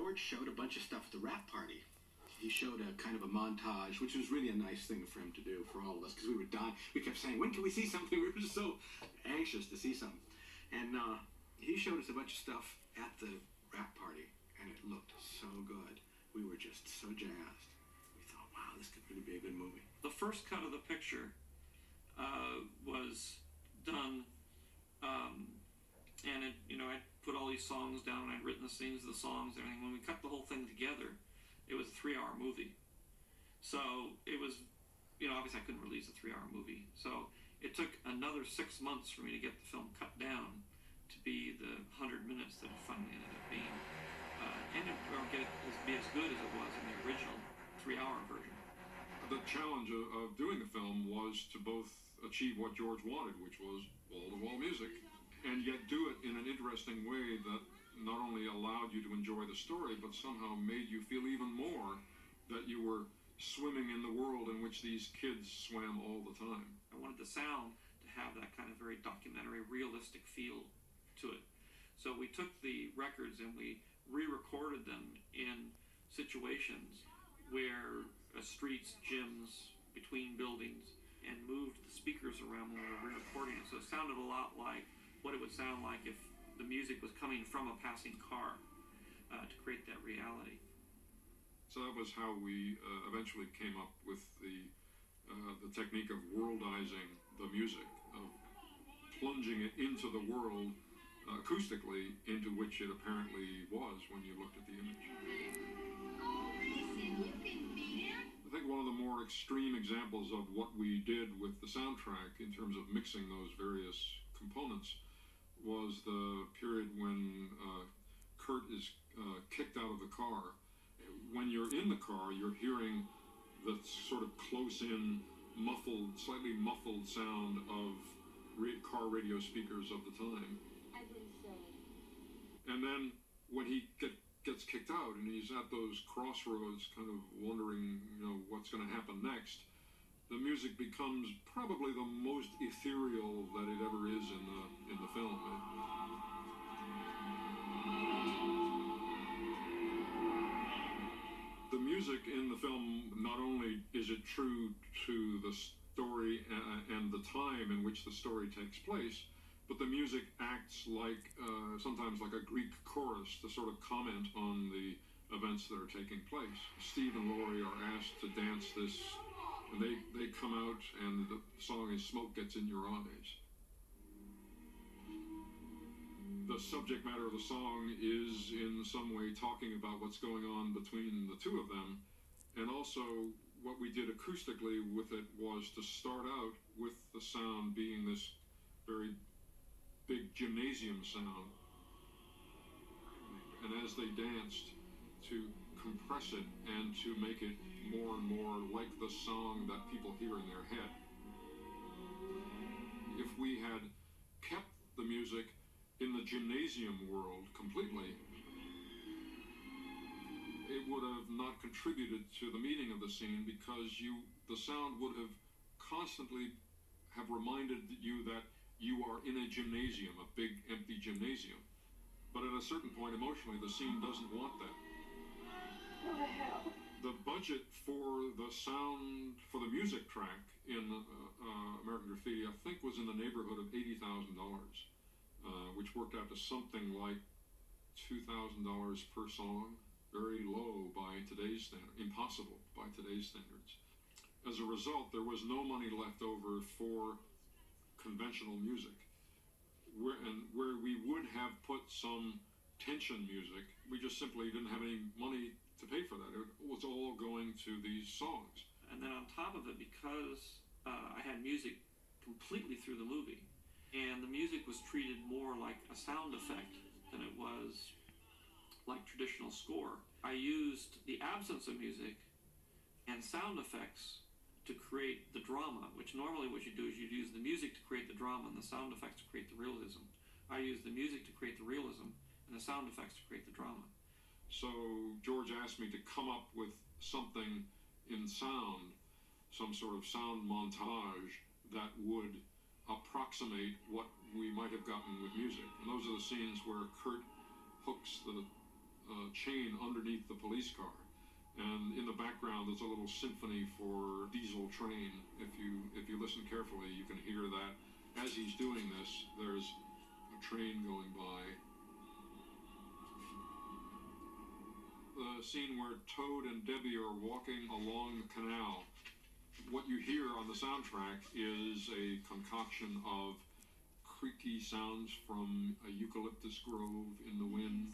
George showed a bunch of stuff at the wrap party. He showed a kind of a montage, which was really a nice thing for him to do for all of us, because we were dying. We kept saying, when can we see something? We were just so anxious to see something. And he showed us a bunch of stuff at the wrap party, and it looked so good. We were just so jazzed. We thought, wow, this could really be a good movie. The first cut of the picture was done, and it, I put all these songs down, and I'd written the scenes of the songs and everything. When we cut the whole thing together, it was a 3-hour movie. So it was, obviously I couldn't release a 3-hour movie. So it took another 6 months for me to get the film cut down to be the 100 minutes that it finally ended up being. Or get it be as good as it was in the original 3-hour version. The challenge of doing the film was to both achieve what George wanted, which was wall-to-wall music, and yet do it in an interesting way that not only allowed you to enjoy the story, but somehow made you feel even more that you were swimming in the world in which these kids swam all the time. I wanted the sound to have that kind of very documentary, realistic feel to it. So we took the records and we re-recorded them in situations where streets, gyms, between buildings, and moved the speakers around when we were re-recording it. So it sounded a lot like what it would sound like if the music was coming from a passing car, to create that reality. So that was how we eventually came up with the technique of worldizing the music, of plunging it into the world acoustically, into which it apparently was when you looked at the image. I think one of the more extreme examples of what we did with the soundtrack in terms of mixing those various components was the period when Kurt is kicked out of the car. When you're in the car, you're hearing the sort of close-in, muffled, slightly muffled sound of car radio speakers of the time. And then when he gets kicked out and he's at those crossroads kind of wondering, what's going to happen next, the music becomes probably the most ethereal that it ever is in the film. The music in the film, not only is it true to the story and the time in which the story takes place, but the music acts like, sometimes like a Greek chorus to sort of comment on the events that are taking place. Steve and Laurie are asked to dance this, and they come out, and the song is Smoke Gets in Your Eyes. The subject matter of the song is in some way talking about what's going on between the two of them, and also what we did acoustically with it was to start out with the sound being this very big gymnasium sound, and as they danced, to compress it and to make it more and more like the song that people hear in their head. If we had kept the music in the gymnasium world completely, it would have not contributed to the meaning of the scene, because the sound would have constantly have reminded you that you are in a gymnasium, a big empty gymnasium. But at a certain point emotionally, the scene doesn't want that. What the hell? The budget for the sound, for the music track in American Graffiti, I think was in the neighborhood of $80,000, which worked out to something like $2,000 per song. Very low by today's standards, impossible by today's standards. As a result, there was no money left over for conventional music. Where we would have put some tension music, we just simply didn't have any money to pay for that. It was all going to these songs. And then on top of it, because I had music completely through the movie, and the music was treated more like a sound effect than it was like traditional score, I used the absence of music and sound effects to create the drama, which normally what you do is you use the music to create the drama and the sound effects to create the realism. I used the music to create the realism and the sound effects to create the drama. So George asked me to come up with something in sound, some sort of sound montage that would approximate what we might have gotten with music. And those are the scenes where Kurt hooks the chain underneath the police car. And in the background, there's a little symphony for diesel train. If you listen carefully, you can hear that. As he's doing this, there's a train going by. The scene where Toad and Debbie are walking along the canal, what you hear on the soundtrack is a concoction of creaky sounds from a eucalyptus grove in the wind,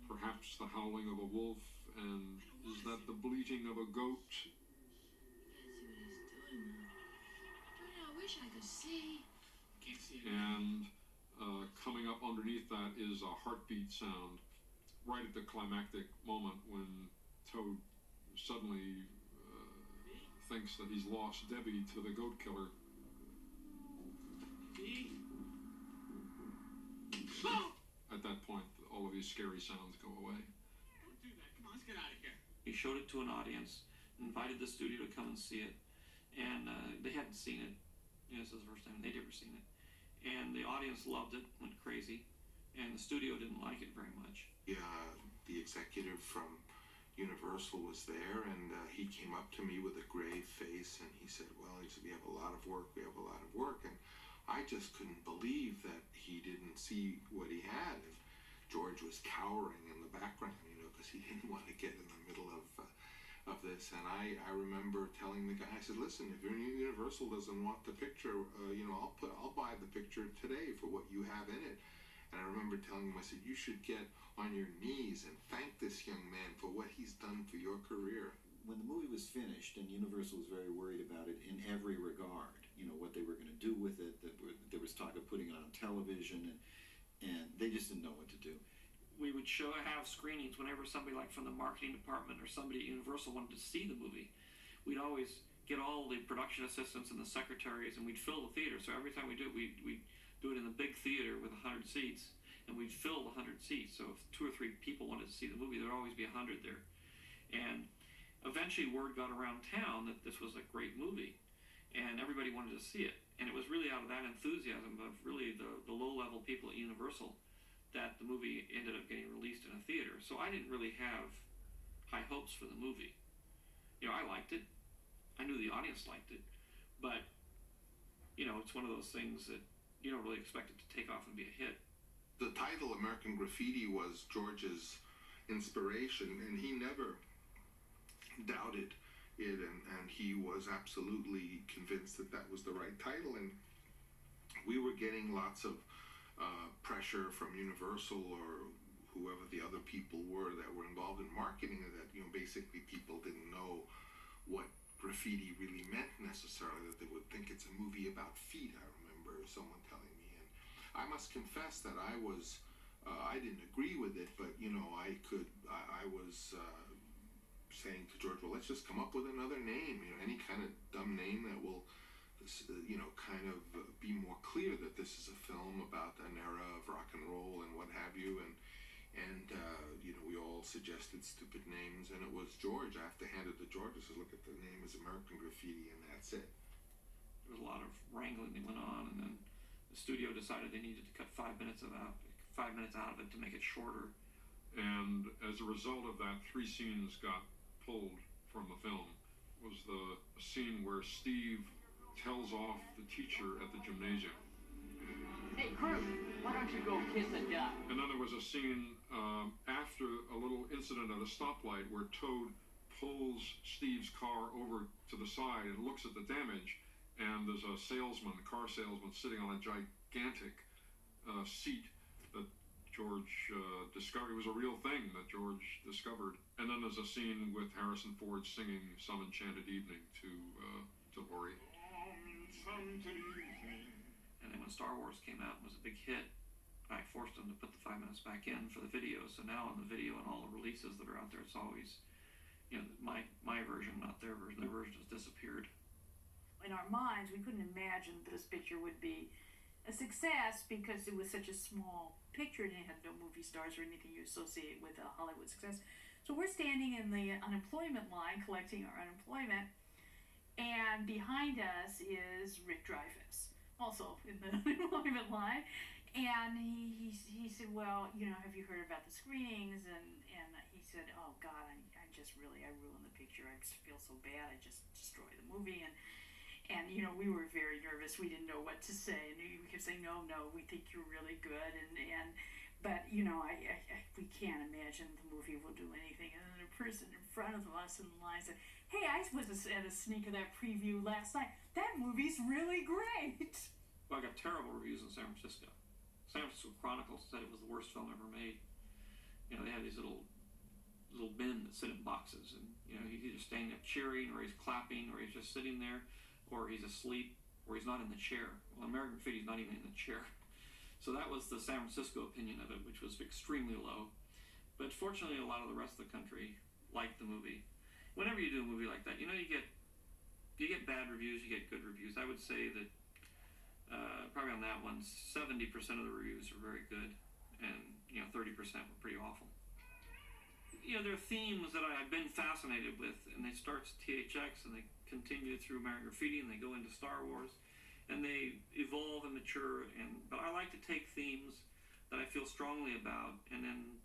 perhaps the howling of a wolf, and is that the bleating of a goat? I wish I could see. Can't see it. And coming up underneath that is a heartbeat sound, right at the climactic moment when Toad suddenly thinks that he's lost Debbie to the goat killer. At that point, all of these scary sounds go away. Don't do that. Come on, let's get out of here. He showed it to an audience, invited the studio to come and see it, and they hadn't seen it. This was the first time they'd ever seen it. And the audience loved it, went crazy, and the studio didn't like it very much. Yeah, the executive from Universal was there, and he came up to me with a grave face, and he said, well, he said, we have a lot of work, and I just couldn't believe that he didn't see what he had, and George was cowering in the background, because he didn't want to get in the middle of this, and I remember telling the guy, I said, listen, if Universal doesn't want the picture, I'll buy the picture today for what you have in it. And I remember telling him, I said, you should get on your knees and thank this young man for what he's done for your career. When the movie was finished, and Universal was very worried about it in every regard, what they were going to do with it, there was talk of putting it on television, and they just didn't know what to do. We would have screenings whenever somebody like from the marketing department or somebody at Universal wanted to see the movie. We'd always get all the production assistants and the secretaries, and we'd fill the theater. So every time we do it, we'd do it in the big theater with 100 seats, and we'd fill the 100 seats. So if 2 or 3 people wanted to see the movie, there'd always be 100 there. And eventually word got around town that this was a great movie, and everybody wanted to see it. And it was really out of that enthusiasm of really the low-level people at Universal that the movie ended up getting released in a theater. So I didn't really have high hopes for the movie. I liked it. I knew the audience liked it. But, it's one of those things that you don't really expect it to take off and be a hit. The title American Graffiti was George's inspiration, and he never doubted it, and he was absolutely convinced that that was the right title. And we were getting lots of pressure from Universal or whoever the other people were that were involved in marketing, that basically people didn't know what graffiti really meant necessarily, that they would think it's a movie about feet. I remember someone telling me, and I must confess that I was I didn't agree with it, but I was saying to George, well, let's just come up with another name, any kind of dumb name that will kind of be more clear that this is a film about an era of rock and roll and what have you, and we all suggested stupid names, and it was George. I have to hand it to George. I said, look, at the name is American Graffiti, and that's it. There was a lot of wrangling that went on, and then the studio decided they needed to cut 5 minutes out of it to make it shorter. And as a result of that, 3 scenes got pulled from the film. Was the scene where Steve tells off the teacher at the gymnasium. Hey, crew, why don't you go kiss a duck? And then there was a scene after a little incident at a stoplight where Toad pulls Steve's car over to the side and looks at the damage, and there's a car salesman sitting on a gigantic seat that George discovered. It was a real thing that George discovered. And then there's a scene with Harrison Ford singing Some Enchanted Evening to Laurie. And then when Star Wars came out and was a big hit, I forced them to put the 5 minutes back in for the video. So now in the video and all the releases that are out there, it's always, my version, not their version. Their version has disappeared. In our minds, we couldn't imagine that this picture would be a success because it was such a small picture and it had no movie stars or anything you associate with a Hollywood success. So we're standing in the unemployment line collecting our unemployment, and behind us is Rick Dreyfuss, also in the unemployment line. And he said, well, you know, have you heard about the screenings? And he said, oh God, I ruined the picture. I just feel so bad. I just destroyed the movie. And you know, we were very nervous. We didn't know what to say, and we kept saying, no, we think you're really good, but you know, we can't imagine the movie will do anything. And then a person in front of us in the line said, hey, I was at a sneak of that preview last night. That movie's really great. Well, I got terrible reviews in San Francisco. San Francisco Chronicle said it was the worst film ever made. You know, they have these little men that sit in boxes, and you know, he's either standing up cheering, or he's clapping, or he's just sitting there, or he's asleep, or he's not in the chair. Well, American Graffiti's not even in the chair. So that was the San Francisco opinion of it, which was extremely low. But fortunately, a lot of the rest of the country liked the movie. Whenever you do a movie like that, you know, you get bad reviews, you get good reviews. I would say that probably on that one, 70% of the reviews are very good, and you know, 30% were pretty awful. You know, there are themes that I've been fascinated with, and they start THX, and they continue through American Graffiti, and they go into Star Wars, and they evolve and mature. But I like to take themes that I feel strongly about, and then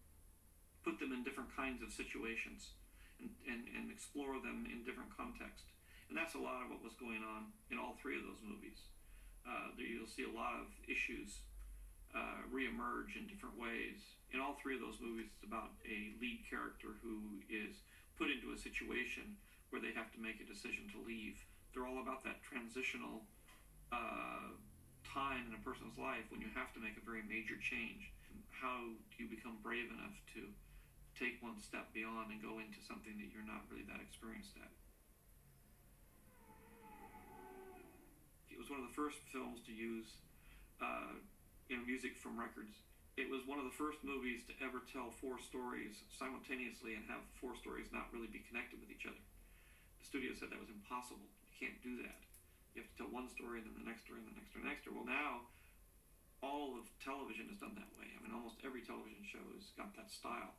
put them in different kinds of situations, and explore them in different contexts. And that's a lot of what was going on in all three of those movies. You'll see a lot of issues reemerge in different ways. In all three of those movies, it's about a lead character who is put into a situation where they have to make a decision to leave. They're all about that transitional time in a person's life when you have to make a very major change. How do you become brave enough to take one step beyond and go into something that you're not really that experienced at? It was one of the first films to use music from records. It was one of the first movies to ever tell 4 stories simultaneously and have 4 stories not really be connected with each other. The studio said that was impossible. You can't do that. You have to tell one story, and then the next story, and the next story, and the next story. Well, now all of television is done that way. I mean, almost every television show has got that style.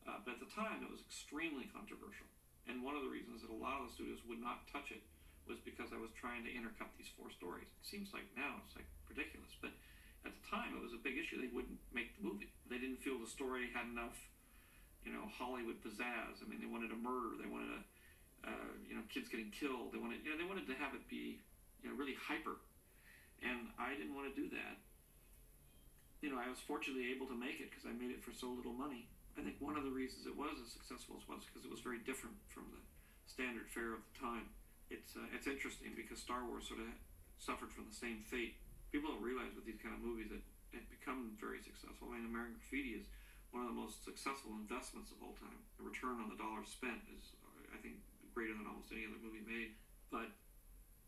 But at the time, it was extremely controversial. And one of the reasons that a lot of the studios would not touch it was because I was trying to intercut these 4 stories. It seems like now it's like ridiculous, but at the time it was a big issue. They wouldn't make the movie. They didn't feel the story had enough, you know, Hollywood pizzazz. I mean, they wanted a murder. They wanted kids getting killed. They wanted to have it be, you know, really hyper. And I didn't want to do that. You know, I was fortunately able to make it because I made it for so little money. I think one of the reasons it was as successful as it was because it was very different from the standard fare of the time. It's interesting because Star Wars sort of suffered from the same fate. People don't realize with these kind of movies that it become very successful. I mean, American Graffiti is one of the most successful investments of all time. The return on the dollar spent is, I think, greater than almost any other movie made. But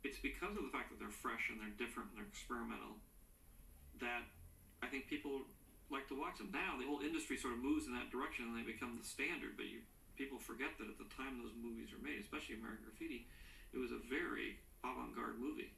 it's because of the fact that they're fresh and they're different and they're experimental that I think people like to watch them. Now the whole industry sort of moves in that direction and they become the standard, but people forget that at the time those movies were made, especially American Graffiti, it was a very avant-garde movie.